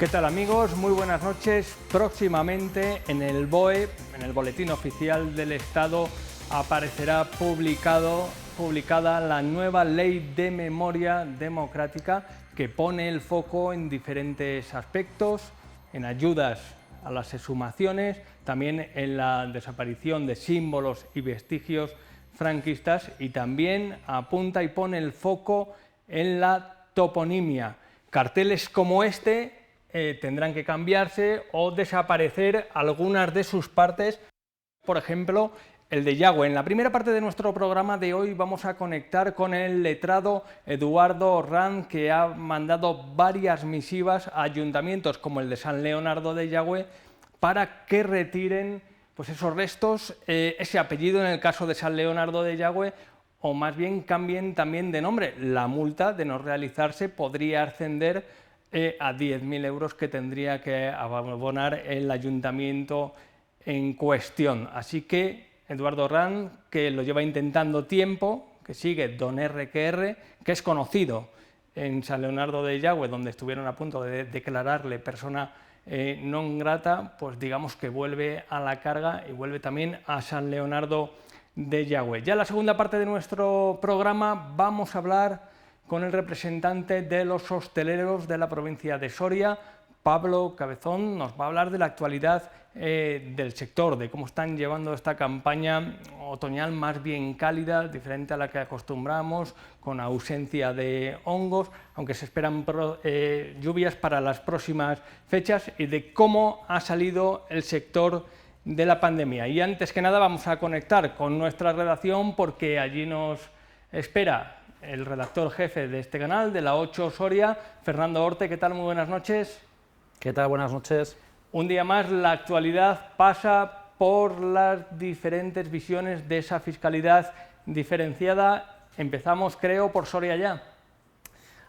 ¿Qué tal, amigos? Muy buenas noches. Próximamente en el BOE, en el Boletín Oficial del Estado, aparecerá publicada la nueva Ley de Memoria Democrática, que pone el foco en diferentes aspectos, en ayudas a las exhumaciones, también en la desaparición de símbolos y vestigios franquistas, y también apunta y pone el foco en la toponimia. Carteles como este tendrán que cambiarse o desaparecer algunas de sus partes, por ejemplo, el de Yagüe. En la primera parte de nuestro programa de hoy vamos a conectar con el letrado Eduardo Ranz, que ha mandado varias misivas a ayuntamientos como el de San Leonardo de Yagüe para que retiren pues, esos restos, ese apellido en el caso de San Leonardo de Yagüe, o más bien cambien también de nombre. La multa de no realizarse podría ascender a 10.000 euros que tendría que abonar el ayuntamiento en cuestión. Así que Eduardo Ranz, que lo lleva intentando tiempo, que sigue Don RQR, que es conocido en San Leonardo de Yagüe, donde estuvieron a punto de declararle persona non grata, pues digamos que vuelve a la carga y vuelve también a San Leonardo de Yagüe. Ya en la segunda parte de nuestro programa vamos a hablar con el representante de los hosteleros de la provincia de Soria, Pablo Cabezón. Nos va a hablar de la actualidad del sector, de cómo están llevando esta campaña otoñal más bien cálida, diferente a la que acostumbramos, con ausencia de hongos, aunque se esperan lluvias para las próximas fechas, y de cómo ha salido el sector de la pandemia. Y antes que nada vamos a conectar con nuestra redacción, porque allí nos espera el redactor jefe de este canal, de la 8 Soria, Fernando Orte. ¿Qué tal? Muy buenas noches. ¿Qué tal? Buenas noches. Un día más, la actualidad pasa por las diferentes visiones de esa fiscalidad diferenciada. Empezamos, creo, por Soria ya.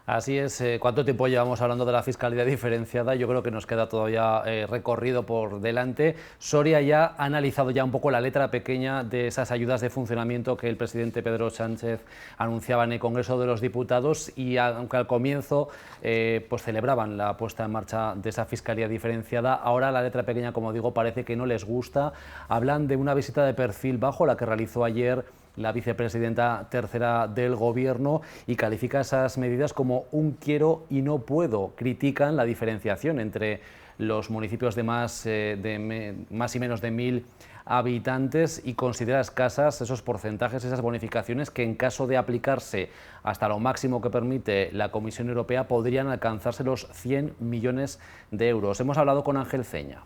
Así es. ¿Cuánto tiempo llevamos hablando de la fiscalidad diferenciada? Yo creo que nos queda todavía recorrido por delante. Soria ya ha analizado ya un poco la letra pequeña de esas ayudas de funcionamiento que el presidente Pedro Sánchez anunciaba en el Congreso de los Diputados, y aunque al comienzo pues celebraban la puesta en marcha de esa fiscalía diferenciada, ahora la letra pequeña, como digo, parece que no les gusta. Hablan de una visita de perfil bajo, la que realizó ayer la vicepresidenta tercera del Gobierno, y califica esas medidas como un quiero y no puedo. Critican la diferenciación entre los municipios de más y menos de 1.000 habitantes y considera escasas esos porcentajes, esas bonificaciones que, en caso de aplicarse hasta lo máximo que permite la Comisión Europea, podrían alcanzarse los 100 millones de euros. Hemos hablado con Ángel Ceña.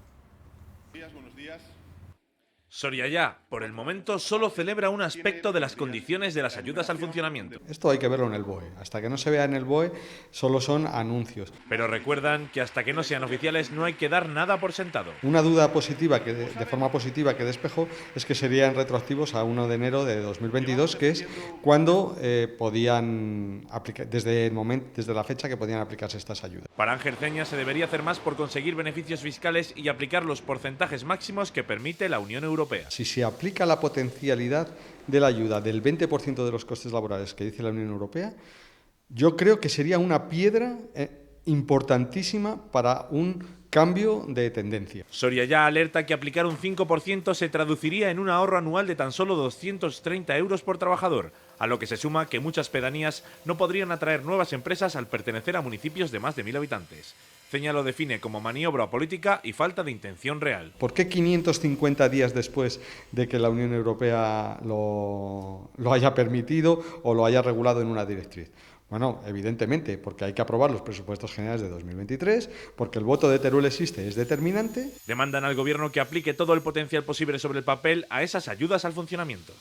Soria ya, por el momento, solo celebra un aspecto de las condiciones de las ayudas al funcionamiento. Esto hay que verlo en el BOE. Hasta que no se vea en el BOE, solo son anuncios. Pero recuerdan que hasta que no sean oficiales no hay que dar nada por sentado. Una duda positiva, de forma positiva, que despejo, es que serían retroactivos a 1 de enero de 2022, que es cuando podían aplicar, desde la fecha que podían aplicarse estas ayudas. Para Ángel Ceña se debería hacer más por conseguir beneficios fiscales y aplicar los porcentajes máximos que permite la Unión Europea. Si se aplica la potencialidad de la ayuda del 20% de los costes laborales que dice la Unión Europea, yo creo que sería una piedra importantísima para un cambio de tendencia. Soria ya alerta que aplicar un 5% se traduciría en un ahorro anual de tan solo 230 euros por trabajador, a lo que se suma que muchas pedanías no podrían atraer nuevas empresas al pertenecer a municipios de más de 1.000 habitantes. Ceña lo define como maniobra política y falta de intención real. ¿Por qué 550 días después de que la Unión Europea lo haya permitido o lo haya regulado en una directriz? Bueno, evidentemente, porque hay que aprobar los presupuestos generales de 2023, porque el voto de Teruel existe, es determinante. Demandan al Gobierno que aplique todo el potencial posible sobre el papel a esas ayudas al funcionamiento.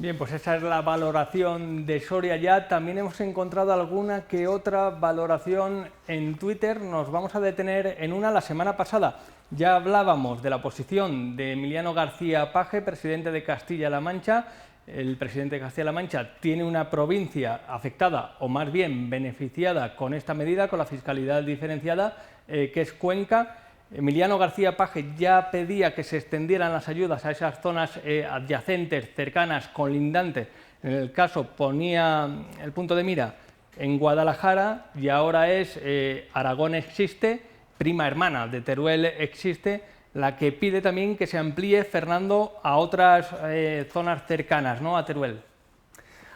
Bien, pues esa es la valoración de Soria ya. También hemos encontrado alguna que otra valoración en Twitter. Nos vamos a detener en una. La semana pasada ya hablábamos de la posición de Emiliano García Paje, presidente de Castilla-La Mancha. El presidente de Castilla-La Mancha tiene una provincia afectada, o más bien beneficiada con esta medida, con la fiscalidad diferenciada, que es Cuenca. Emiliano García Paje ya pedía que se extendieran las ayudas a esas zonas adyacentes, cercanas, colindantes. En el caso ponía el punto de mira en Guadalajara y ahora es Aragón Existe, prima hermana de Teruel Existe, la que pide también que se amplíe, Fernando, a otras zonas cercanas, ¿no?, a Teruel.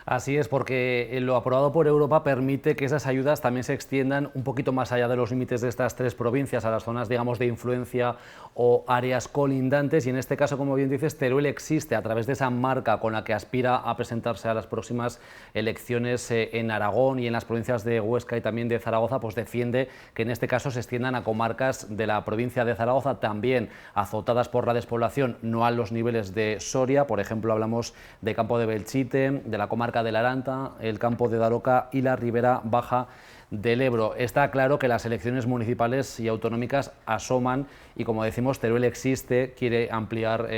Así es, porque lo aprobado por Europa permite que esas ayudas también se extiendan un poquito más allá de los límites de estas tres provincias, a las zonas, digamos, de influencia o áreas colindantes, y en este caso, como bien dices, Teruel Existe, a través de esa marca con la que aspira a presentarse a las próximas elecciones en Aragón y en las provincias de Huesca y también de Zaragoza, pues defiende que en este caso se extiendan a comarcas de la provincia de Zaragoza, también azotadas por la despoblación, no a los niveles de Soria. Por ejemplo, hablamos de Campo de Belchite, de la comarca del Aranta, el campo de Daroca y la ribera baja del Ebro. Está claro que las elecciones municipales y autonómicas asoman y, como decimos, Teruel Existe quiere ampliar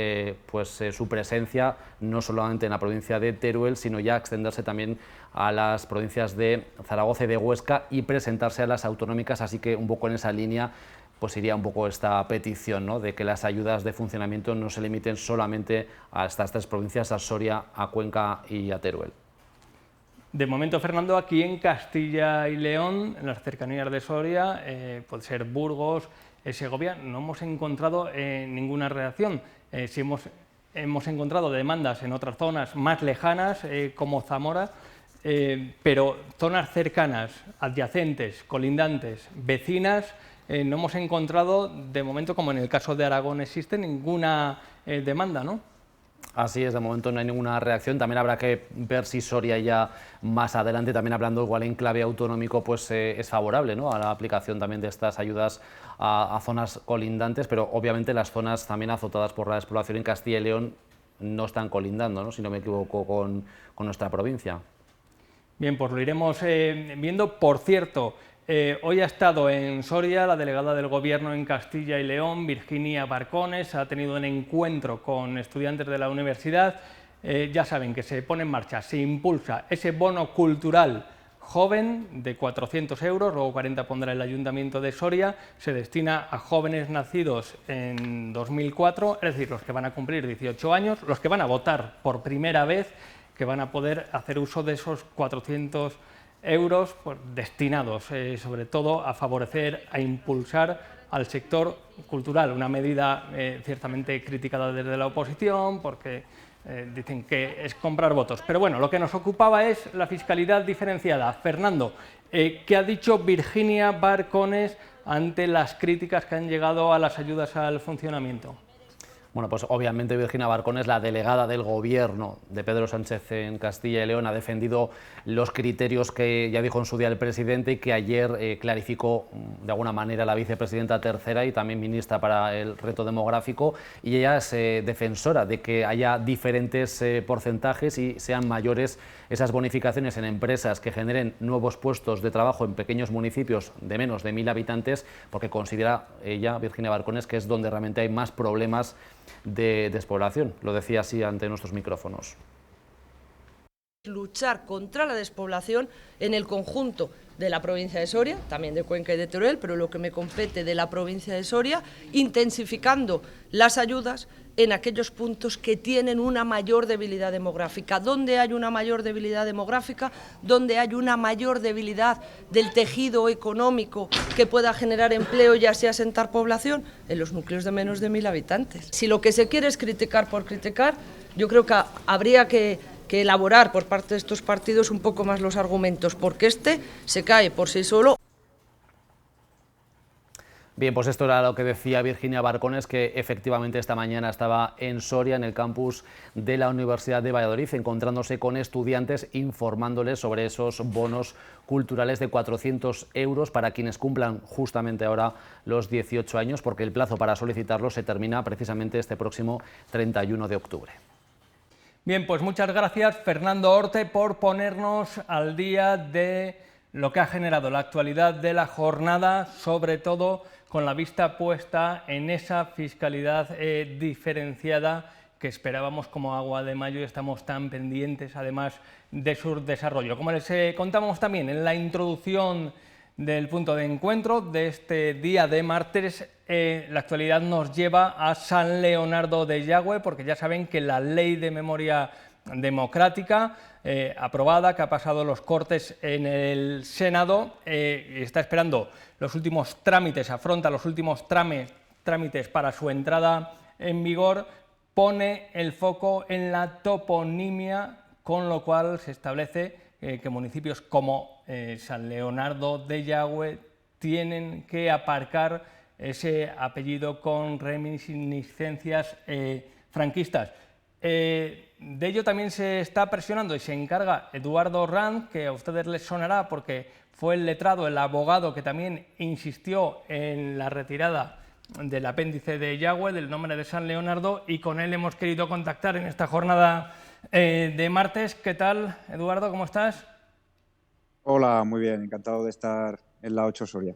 su presencia no solamente en la provincia de Teruel, sino ya extenderse también a las provincias de Zaragoza y de Huesca y presentarse a las autonómicas, así que un poco en esa línea pues iría un poco esta petición, ¿no?, de que las ayudas de funcionamiento no se limiten solamente a estas tres provincias, a Soria, a Cuenca y a Teruel. De momento, Fernando, aquí en Castilla y León, en las cercanías de Soria, puede ser Burgos, Segovia, no hemos encontrado ninguna reacción. Sí hemos encontrado demandas en otras zonas más lejanas, como Zamora, pero zonas cercanas, adyacentes, colindantes, vecinas, no hemos encontrado, de momento, como en el caso de Aragón Existe, ninguna demanda, ¿no? Así es, de momento no hay ninguna reacción. También habrá que ver si Soria ya más adelante, también hablando igual en clave autonómico, pues es favorable, ¿no?, a la aplicación también de estas ayudas a zonas colindantes, pero obviamente las zonas también azotadas por la despoblación en Castilla y León no están colindando, ¿no?, si no me equivoco, con nuestra provincia. Bien, pues lo iremos viendo. Por cierto, hoy ha estado en Soria la delegada del Gobierno en Castilla y León, Virginia Barcones, ha tenido un encuentro con estudiantes de la universidad. Ya saben que se pone en marcha, se impulsa ese bono cultural joven de 400 euros, luego 40 pondrá el Ayuntamiento de Soria, se destina a jóvenes nacidos en 2004, es decir, los que van a cumplir 18 años, los que van a votar por primera vez, que van a poder hacer uso de esos 400 euros pues, destinados sobre todo a favorecer, a impulsar al sector cultural, una medida ciertamente criticada desde la oposición porque dicen que es comprar votos. Pero bueno, lo que nos ocupaba es la fiscalidad diferenciada. Fernando, ¿qué ha dicho Virginia Barcones ante las críticas que han llegado a las ayudas al funcionamiento? Bueno, pues obviamente Virginia Barcones, la delegada del Gobierno de Pedro Sánchez en Castilla y León, ha defendido los criterios que ya dijo en su día el presidente y que ayer clarificó de alguna manera la vicepresidenta tercera y también ministra para el reto demográfico, y ella es defensora de que haya diferentes porcentajes y sean mayores esas bonificaciones en empresas que generen nuevos puestos de trabajo en pequeños municipios de menos de 1000 habitantes, porque considera ella, Virginia Barcones, que es donde realmente hay más problemas de despoblación. Lo decía así ante nuestros micrófonos. Luchar contra la despoblación en el conjunto de la provincia de Soria, también de Cuenca y de Teruel, pero lo que me compete de la provincia de Soria, intensificando las ayudas en aquellos puntos que tienen una mayor debilidad demográfica. Donde hay una mayor debilidad demográfica, donde hay una mayor debilidad del tejido económico que pueda generar empleo y así asentar población, en los núcleos de menos de 1000 habitantes. Si lo que se quiere es criticar por criticar, yo creo que habría que elaborar por parte de estos partidos un poco más los argumentos, porque este se cae por sí solo. Bien, pues esto era lo que decía Virginia Barcones, que efectivamente esta mañana estaba en Soria, en el campus de la Universidad de Valladolid, encontrándose con estudiantes, informándoles sobre esos bonos culturales de 400 euros para quienes cumplan justamente ahora los 18 años, porque el plazo para solicitarlos se termina precisamente este próximo 31 de octubre. Bien, pues muchas gracias, Fernando Orte, por ponernos al día de lo que ha generado la actualidad de la jornada, sobre todo con la vista puesta en esa fiscalidad diferenciada que esperábamos como agua de mayo y estamos tan pendientes además de su desarrollo. Como les contamos también en la introducción del punto de encuentro de este día de martes, la actualidad nos lleva a San Leonardo de Yagüe, porque ya saben que la Ley de Memoria democrática aprobada, que ha pasado los cortes en el Senado y está esperando los últimos trámites, afronta los últimos trámites para su entrada en vigor, pone el foco en la toponimia, con lo cual se establece que municipios como San Leonardo de Yagüe tienen que aparcar ese apellido con reminiscencias franquistas. De ello también se está presionando y se encarga Eduardo Ranz, que a ustedes les sonará porque fue el letrado, el abogado que también insistió en la retirada del apéndice de Yagüe, del nombre de San Leonardo, y con él hemos querido contactar en esta jornada de martes. ¿Qué tal, Eduardo? ¿Cómo estás? Hola, muy bien, encantado de estar en la 8 Soria.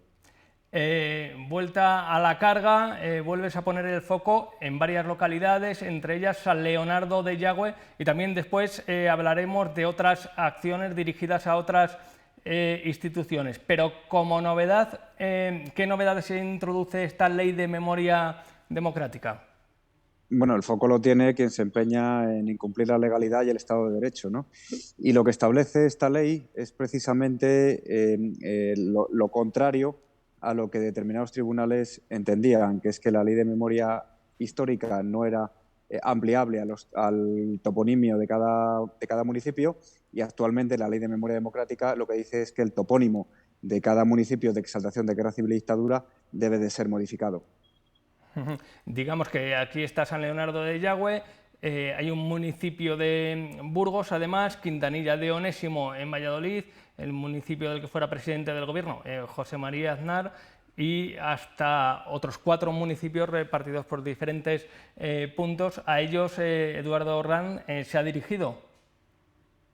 Vuelta a la carga, vuelves a poner el foco en varias localidades, entre ellas San Leonardo de Yagüe, y también después hablaremos de otras acciones dirigidas a otras instituciones. Pero como novedad, ¿qué novedades se introduce esta ley de memoria democrática? Bueno, el foco lo tiene quien se empeña en incumplir la legalidad y el Estado de Derecho, ¿no? Y lo que establece esta ley es precisamente lo contrario a lo que determinados tribunales entendían, que es que la ley de memoria histórica no era ampliable al toponimio de cada municipio, y actualmente la ley de memoria democrática lo que dice es que el topónimo de cada municipio de exaltación de guerra civil y dictadura debe de ser modificado. Digamos que aquí está San Leonardo de Yagüe, hay un municipio de Burgos, además, Quintanilla de Onésimo en Valladolid, el municipio del que fuera presidente del gobierno, José María Aznar, y hasta otros 4 municipios repartidos por diferentes puntos. A ellos Eduardo Ranz se ha dirigido.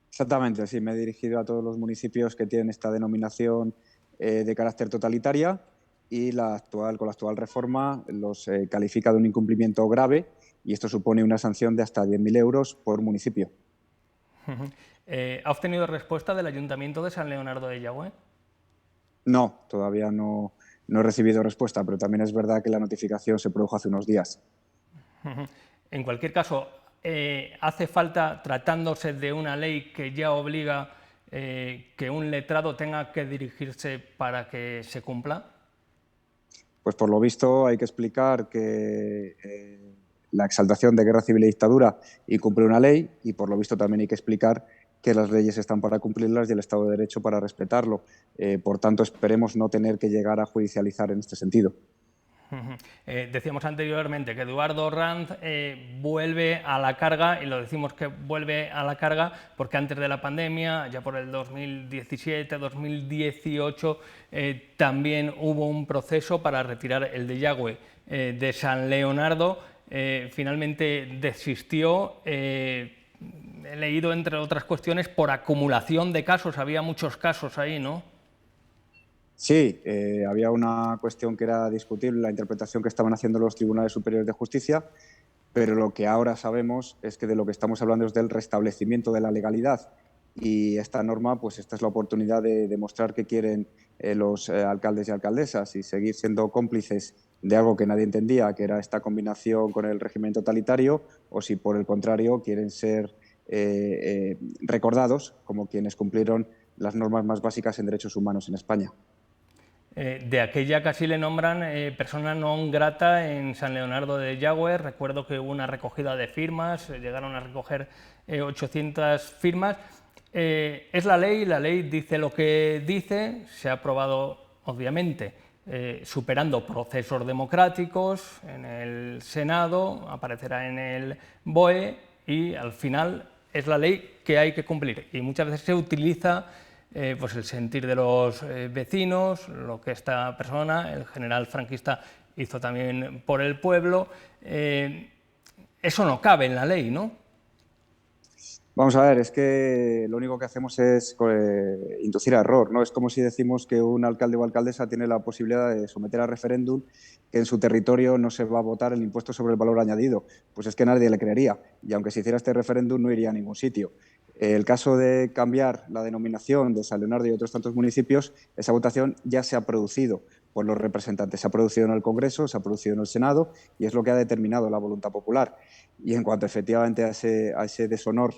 Exactamente, sí, me he dirigido a todos los municipios que tienen esta denominación de carácter totalitaria, y con la actual reforma los califica de un incumplimiento grave, y esto supone una sanción de hasta 10.000 euros por municipio. ¿Ha obtenido respuesta del Ayuntamiento de San Leonardo de Yagüe? No, todavía no he recibido respuesta, pero también es verdad que la notificación se produjo hace unos días. En cualquier caso, ¿hace falta, tratándose de una ley que ya obliga que un letrado tenga que dirigirse para que se cumpla? Pues por lo visto hay que explicar que la exaltación de guerra civil y dictadura incumple una ley, y por lo visto también hay que explicar que las leyes están para cumplirlas y el Estado de Derecho para respetarlo. Por tanto, esperemos no tener que llegar a judicializar en este sentido. Decíamos anteriormente que Eduardo Ranz vuelve a la carga, y lo decimos que vuelve a la carga porque antes de la pandemia, ya por el 2017-2018, también hubo un proceso para retirar el de Yagüe de San Leonardo. Finalmente desistió, he leído, entre otras cuestiones, por acumulación de casos. Había muchos casos ahí, ¿no? Sí, había una cuestión que era discutible, la interpretación que estaban haciendo los tribunales superiores de justicia, pero lo que ahora sabemos es que de lo que estamos hablando es del restablecimiento de la legalidad, y esta norma, pues esta es la oportunidad de demostrar que quieren los alcaldes y alcaldesas, y seguir siendo cómplices de algo que nadie entendía, que era esta combinación con el régimen totalitario, o si por el contrario quieren ser recordados como quienes cumplieron las normas más básicas en derechos humanos en España. De aquella casi le nombran persona non grata en San Leonardo de Yagüe. Recuerdo que hubo una recogida de firmas, llegaron a recoger 800 firmas. Es la ley dice lo que dice, se ha aprobado, obviamente, superando procesos democráticos en el Senado, aparecerá en el BOE, y al final es la ley que hay que cumplir. Y muchas veces se utiliza pues el sentir de los vecinos, lo que esta persona, el general franquista, hizo también por el pueblo. Eso no cabe en la ley, ¿no? Vamos a ver, es que lo único que hacemos es inducir a error, ¿no? Es como si decimos que un alcalde o alcaldesa tiene la posibilidad de someter a referéndum que en su territorio no se va a votar el impuesto sobre el valor añadido. Pues es que nadie le creería, y aunque se hiciera este referéndum no iría a ningún sitio. El caso de cambiar la denominación de San Leonardo y otros tantos municipios, esa votación ya se ha producido por los representantes, se ha producido en el Congreso, se ha producido en el Senado, y es lo que ha determinado la voluntad popular. Y en cuanto efectivamente a ese deshonor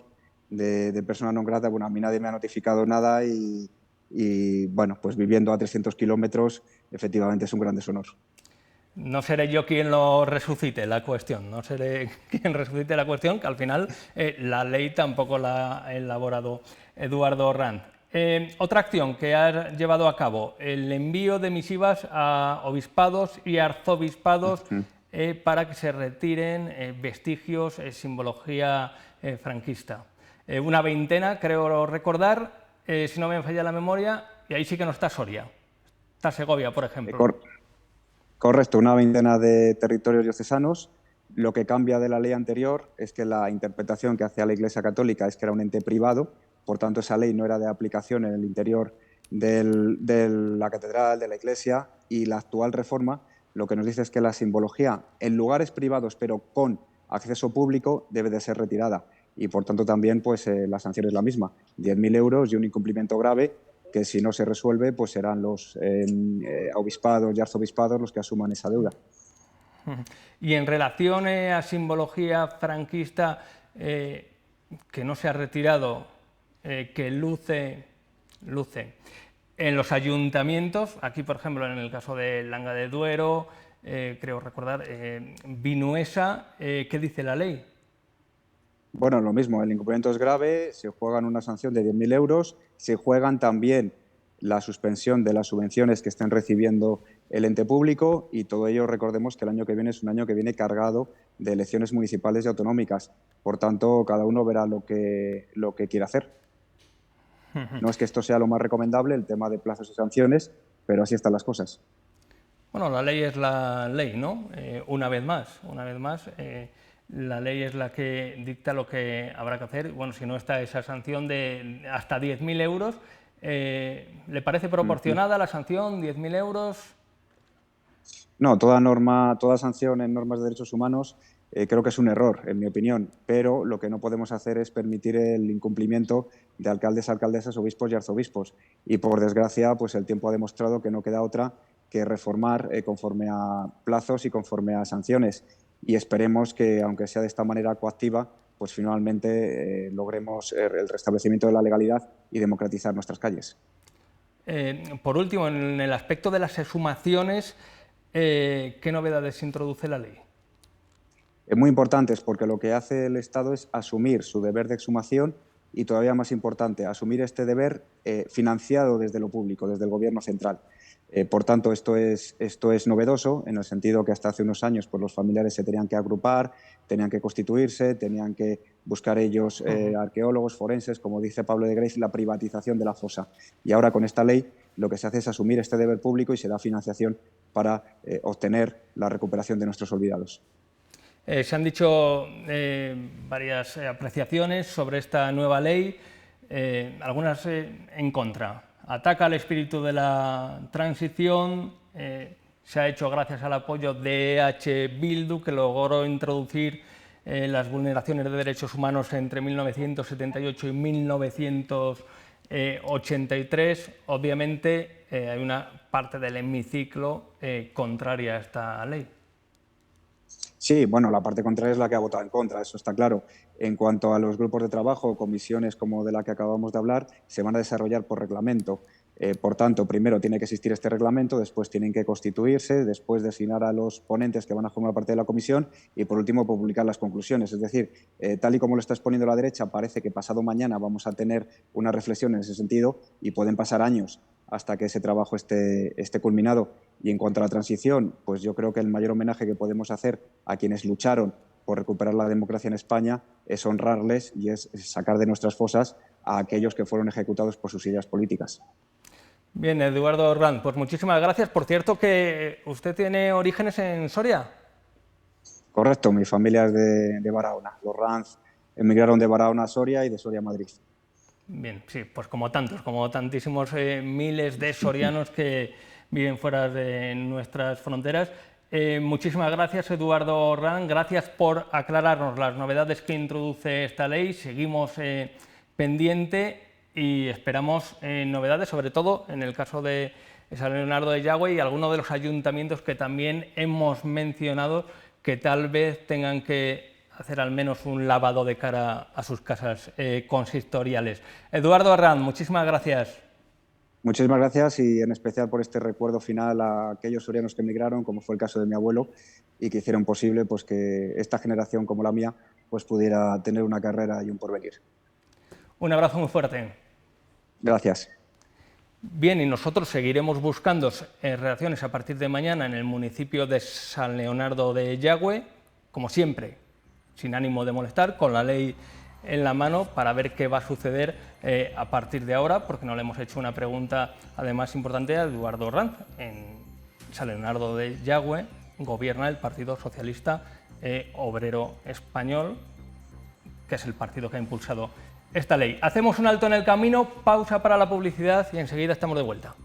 de persona non grata, bueno, a mí nadie me ha notificado nada y bueno, pues viviendo a 300 kilómetros, efectivamente es un gran deshonor. No seré yo quien lo resucite la cuestión, no seré quien resucite la cuestión, que al final la ley tampoco la ha elaborado Eduardo Ranz. Otra acción que has llevado a cabo, el envío de misivas a obispados y arzobispados para que se retiren vestigios, simbología franquista. Una veintena, creo recordar, si no me falla la memoria, y ahí sí que no está Soria, está Segovia, por ejemplo. Correcto, una veintena de territorios diocesanos. Lo que cambia de la ley anterior es que la interpretación que hacía la Iglesia Católica es que era un ente privado, por tanto esa ley no era de aplicación en el interior de la catedral, de la Iglesia, y la actual reforma lo que nos dice es que la simbología en lugares privados pero con acceso público debe de ser retirada y por tanto también pues, la sanción es la misma, 10.000 euros y un incumplimiento grave que si no se resuelve, pues serán los obispados y arzobispados los que asuman esa deuda. Y en relación a simbología franquista que no se ha retirado, que luce en los ayuntamientos, aquí por ejemplo en el caso de Langa de Duero, creo recordar, Vinuesa, ¿qué dice la ley? Bueno, lo mismo, el incumplimiento es grave, se juegan una sanción de 10.000 euros, se juegan también la suspensión de las subvenciones que estén recibiendo el ente público y todo ello, recordemos que el año que viene es un año que viene cargado de elecciones municipales y autonómicas. Por tanto, cada uno verá lo que quiere hacer. No es que esto sea lo más recomendable, el tema de plazos y sanciones, pero así están las cosas. Bueno, la ley es la ley, ¿no? Una vez más, la ley es la que dicta lo que habrá que hacer. Bueno, si no está esa sanción de hasta 10.000 euros, ¿le parece proporcionada la sanción, 10.000 euros? No, toda sanción en normas de derechos humanos creo que es un error, en mi opinión, pero lo que no podemos hacer es permitir el incumplimiento de alcaldes, alcaldesas, obispos y arzobispos. Y por desgracia, pues el tiempo ha demostrado que no queda otra que reformar conforme a plazos y conforme a sanciones. Y esperemos que, aunque sea de esta manera coactiva, pues finalmente logremos el restablecimiento de la legalidad y democratizar nuestras calles. Por último, en el aspecto de las exhumaciones, ¿qué novedades introduce la ley? Muy importantes, porque lo que hace el Estado es asumir su deber de exhumación y, todavía más importante, asumir este deber financiado desde lo público, desde el Gobierno central. Por tanto, esto es novedoso en el sentido que hasta hace unos años pues, los familiares se tenían que agrupar, tenían que constituirse, tenían que buscar ellos arqueólogos, forenses, como dice Pablo de Grace, la privatización de la fosa. Y ahora con esta ley lo que se hace es asumir este deber público y se da financiación para obtener la recuperación de nuestros olvidados. Se han dicho varias apreciaciones sobre esta nueva ley, algunas en contra. Ataca al espíritu de la transición, se ha hecho gracias al apoyo de EH Bildu, que logró introducir las vulneraciones de derechos humanos entre 1978 y 1983. Obviamente hay una parte del hemiciclo contraria a esta ley. Sí, bueno, la parte contraria es la que ha votado en contra, eso está claro. En cuanto a los grupos de trabajo o comisiones como de la que acabamos de hablar, se van a desarrollar por reglamento. Por tanto, primero tiene que existir este reglamento, después tienen que constituirse, después designar a los ponentes que van a formar parte de la comisión y, por último, publicar las conclusiones. Es decir, tal y como lo está exponiendo la derecha, parece que pasado mañana vamos a tener una reflexión en ese sentido y pueden pasar años hasta que ese trabajo esté culminado. Y en cuanto a la transición, pues yo creo que el mayor homenaje que podemos hacer a quienes lucharon por recuperar la democracia en España es honrarles y es sacar de nuestras fosas a aquellos que fueron ejecutados por sus ideas políticas. Bien, Eduardo Ranz, pues muchísimas gracias. Por cierto, que usted tiene orígenes en Soria. Correcto, mi familia es de Barahona. Los Ranz emigraron de Barahona a Soria y de Soria a Madrid. Bien, sí, pues como tantísimos miles de sorianos que viven fuera de nuestras fronteras. Muchísimas gracias, Eduardo Ranz, gracias por aclararnos las novedades que introduce esta ley. Seguimos pendiente y esperamos novedades, sobre todo en el caso de San Leonardo de Yagüe y algunos de los ayuntamientos que también hemos mencionado que tal vez tengan que hacer al menos un lavado de cara a sus casas consistoriales. Eduardo Arranz, muchísimas gracias. Muchísimas gracias y en especial por este recuerdo final a aquellos sorianos que emigraron, como fue el caso de mi abuelo, y que hicieron posible pues, que esta generación como la mía pues, pudiera tener una carrera y un porvenir. Un abrazo muy fuerte. Gracias. Bien, y nosotros seguiremos buscando reacciones a partir de mañana en el municipio de San Leonardo de Yagüe, como siempre, sin ánimo de molestar, con la ley en la mano para ver qué va a suceder a partir de ahora, porque no le hemos hecho una pregunta además importante a Eduardo Arranz. En San Leonardo de Yagüe gobierna el Partido Socialista Obrero Español, que es el partido que ha impulsado esta ley. Hacemos un alto en el camino, pausa para la publicidad y enseguida estamos de vuelta.